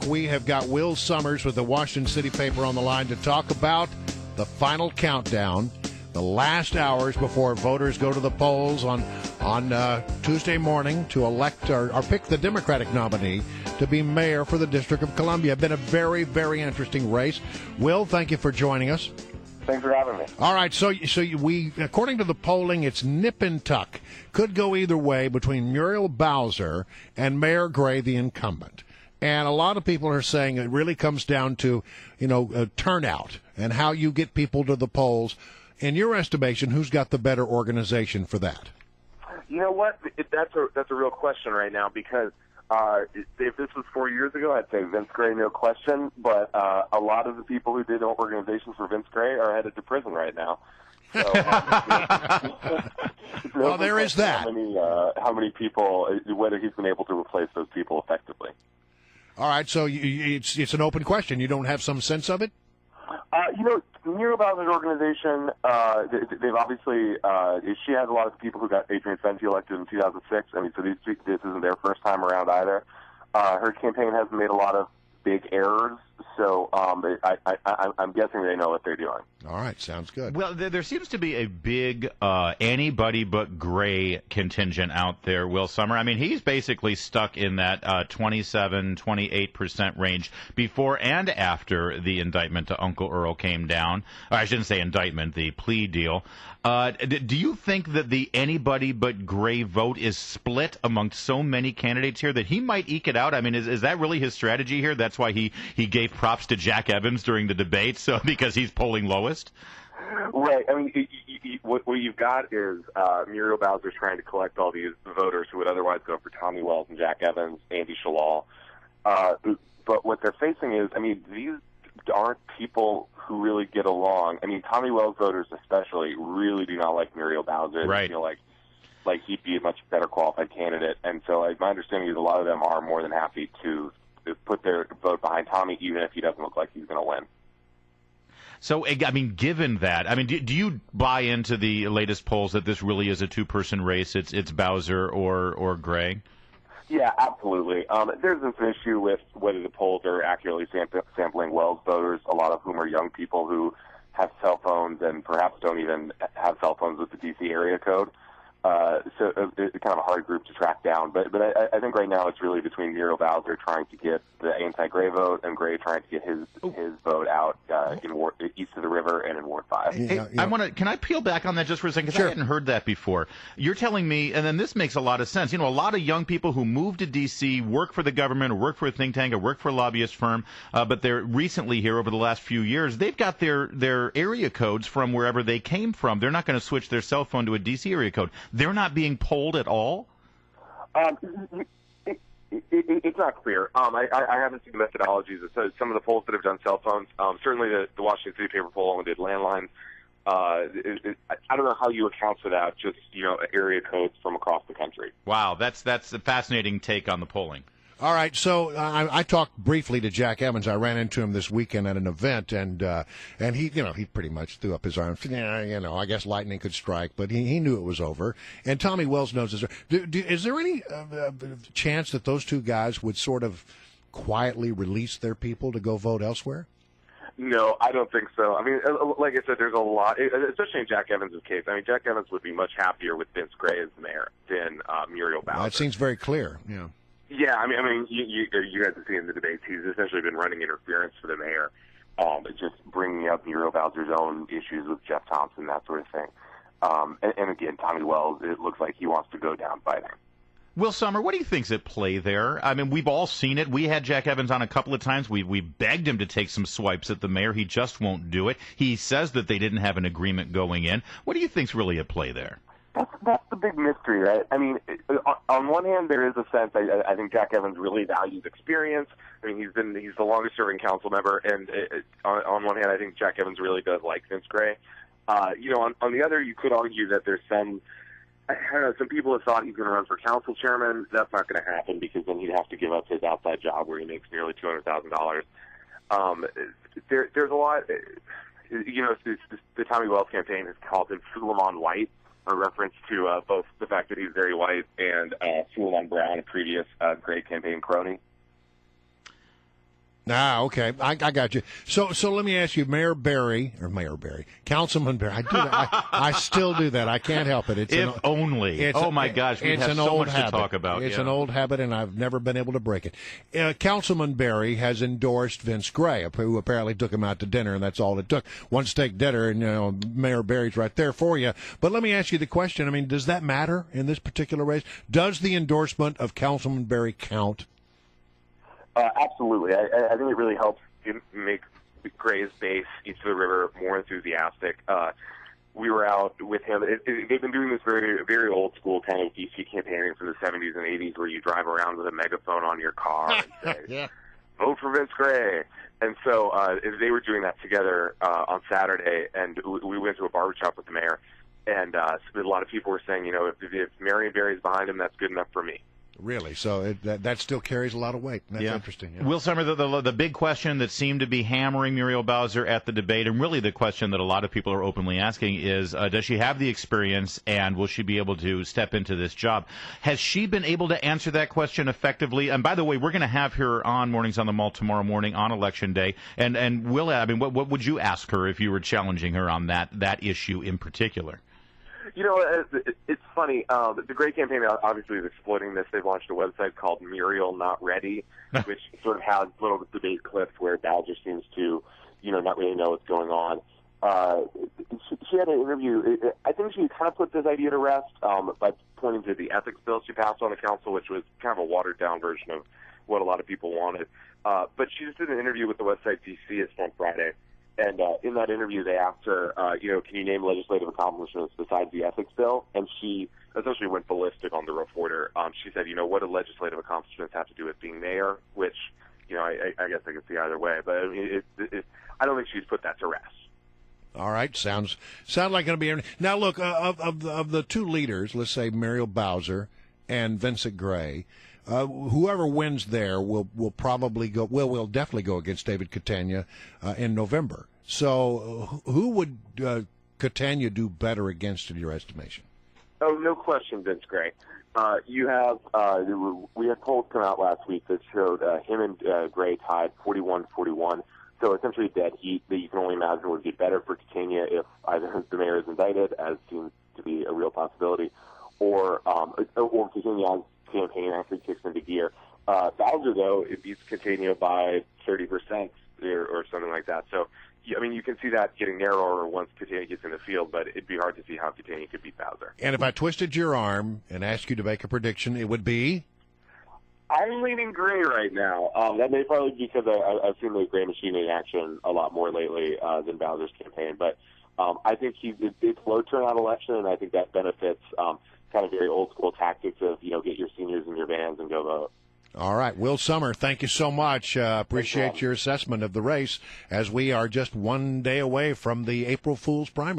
we have got Will Sommers with the Washington City paper on the line to talk about the final countdown, the last hours before voters go to the polls on Tuesday morning to elect or pick the Democratic nominee to be mayor for the District of Columbia. Been a very, very interesting race. Will, thank you for joining us. Thanks for having me. All right, so we, according to the polling, it's nip and tuck. Could go either way between Muriel Bowser and Mayor Gray, the incumbent. And a lot of people are saying it really comes down to, turnout and how you get people to the polls. In your estimation, who's got the better organization for that? You know what? That's a real question right now because if this was 4 years ago, I'd say Vince Gray, no question. But a lot of the people who did organizations for Vince Gray are headed to prison right now. So, well, there is that. How many people? Whether he's been able to replace those people effectively. All right, so it's an open question. You don't have some sense of it? Muriel Bowser's organization, they've obviously, she has a lot of people who got Adrian Fenty elected in 2006. I mean, so this isn't their first time around either. Her campaign has made a lot of big errors, so I'm guessing they know what they're doing. All right, sounds good. Well, there seems to be a big anybody but Gray contingent out there, Will Sommer. I mean, he's basically stuck in that 27, 28% range before and after the indictment to Uncle Earl came down. Or I shouldn't say indictment, the plea deal. Do you think that the anybody but Gray vote is split amongst so many candidates here that he might eke it out? I mean, is that really his strategy here? That's why he gave props to Jack Evans during the debate, so because he's polling lowest? Right. I mean, what you've got is Muriel Bowser trying to collect all these voters who would otherwise go for Tommy Wells and Jack Evans, Andy Shalal. But what they're facing is, I mean, these aren't people who really get along. I mean, Tommy Wells voters especially really do not like Muriel Bowser. Right. They feel like he'd be a much better qualified candidate. And so my understanding is a lot of them are more than happy to put their vote behind Tommy, even if he doesn't look like he's going to win. So, I mean, given that, I mean, do you buy into the latest polls that this really is a two-person race? It's Bowser or Gray? Yeah, absolutely. There's this issue with whether the polls are accurately sampling Wells voters, a lot of whom are young people who have cell phones and perhaps don't even have cell phones with the D.C. area code. So it's kind of a hard group to track down. But I think right now it's really between Muriel Bowser trying to get the anti-Gray vote and Gray trying to get his vote out in east of the river and in Ward 5. Hey, can I peel back on that just for a second? Because Sure. I hadn't heard that before. You're telling me, and then this makes a lot of sense. A lot of young people who move to D.C., work for the government or work for a think tank or work for a lobbyist firm, but they're recently here over the last few years, they've got their area codes from wherever they came from. They're not going to switch their cell phone to a D.C. area code. They're not being polled at all? It's not clear. I haven't seen the methodologies. Some of the polls that have done cell phones, certainly the Washington City paper poll only did landlines. I don't know how you account for that, just area codes from across the country. Wow, that's a fascinating take on the polling. All right, so I talked briefly to Jack Evans. I ran into him this weekend at an event, and he, he pretty much threw up his arms. Yeah, I guess lightning could strike, but he knew it was over. And Tommy Wells knows this. Is there any chance that those two guys would sort of quietly release their people to go vote elsewhere? No, I don't think so. I mean, like I said, there's a lot, especially in Jack Evans' case. I mean, Jack Evans would be much happier with Vince Gray as the mayor than Muriel Bowser. That seems very clear. Yeah. Yeah, I mean, you guys have seen the debates. He's essentially been running interference for the mayor, just bringing up Muriel Bowser's own issues with Jeff Thompson, that sort of thing. And again, Tommy Wells, it looks like he wants to go down fighting. Will Sommer, what do you think's at play there? I mean, we've all seen it. We had Jack Evans on a couple of times. We begged him to take some swipes at the mayor. He just won't do it. He says that they didn't have an agreement going in. What do you think's really at play there? That's the big mystery, right? I mean, on one hand, there is a sense I think Jack Evans really values experience. I mean, he's the longest-serving council member, and on one hand, I think Jack Evans really does like Vince Gray. On the other, you could argue that there's some people have thought he's going to run for council chairman. That's not going to happen because then he'd have to give up his outside job where he makes nearly $200,000. There's a lot. The Tommy Wells campaign has called him Suleiman White, a reference to both the fact that he's very white and Suleiman Brown, a previous Gray campaign crony. Okay, I got you. So let me ask you, Councilman Barry. I do that. I still do that. I can't help it. Only. Oh my gosh, we have so much to talk about. It's an old habit, and I've never been able to break it. Councilman Barry has endorsed Vince Gray, who apparently took him out to dinner, and that's all it took. One steak dinner, and Mayor Barry's right there for you. But let me ask you the question. I mean, does that matter in this particular race? Does the endorsement of Councilman Barry count? Absolutely. I think it really helps make Gray's base east of the river more enthusiastic. We were out with him. They've been doing this very, very old school kind of DC campaigning from the 70s and 80s where you drive around with a megaphone on your car and say, yeah. Vote for Vince Gray. And so they were doing that together on Saturday, and we went to a barbershop with the mayor, and a lot of people were saying, if Marion Barry's behind him, that's good enough for me. Really? So that still carries a lot of weight. That's interesting. Yeah. Will Sommer, the big question that seemed to be hammering Muriel Bowser at the debate, and really the question that a lot of people are openly asking is, does she have the experience, and will she be able to step into this job? Has she been able to answer that question effectively? And by the way, we're going to have her on Mornings on the Mall tomorrow morning on Election Day. And Will, I mean, what would you ask her if you were challenging her on that issue in particular? It's funny. The Gray campaign obviously is exploiting this. They've launched a website called Muriel Not Ready, which sort of has little debate clips where Bowser seems to, not really know what's going on. She had an interview. I think she kind of put this idea to rest by pointing to the ethics bill she passed on the council, which was kind of a watered-down version of what a lot of people wanted. But she just did an interview with the website DC. It's on Friday. And in that interview, they asked her, can you name legislative accomplishments besides the ethics bill? And she essentially went ballistic on the reporter. She said, what do legislative accomplishments have to do with being mayor? Which, I guess I could see either way. But I mean, I don't think she's put that to rest. All right, sounds like going to be. Now, look, of the two leaders, let's say Muriel Bowser and Vincent Gray. Whoever wins there will probably go. Will definitely go against David Catania in November. So, who would Catania do better against, in your estimation? Oh, no question, Vince Gray. You have we had polls come out last week that showed him and Gray tied 41-41. So essentially, dead heat that you can only imagine would be better for Catania if either the mayor is indicted, as seems to be a real possibility, or Catania's campaign actually kicks into gear. Bowser, though, it beats Catania by 30% or something like that. So, I mean, you can see that getting narrower once Catania gets in the field, but it'd be hard to see how Catania could beat Bowser. And if I twisted your arm and asked you to make a prediction, it would be? I'm leaning Gray right now. That may probably be because I've seen the Gray machine in action a lot more lately than Bowser's campaign. But I think it's low turnout election, and I think that benefits kind of very old school tactics of, get your seniors in your vans and go vote. All right. Will Sommer, thank you so much. Appreciate your assessment of the race as we are just one day away from the April Fool's primary.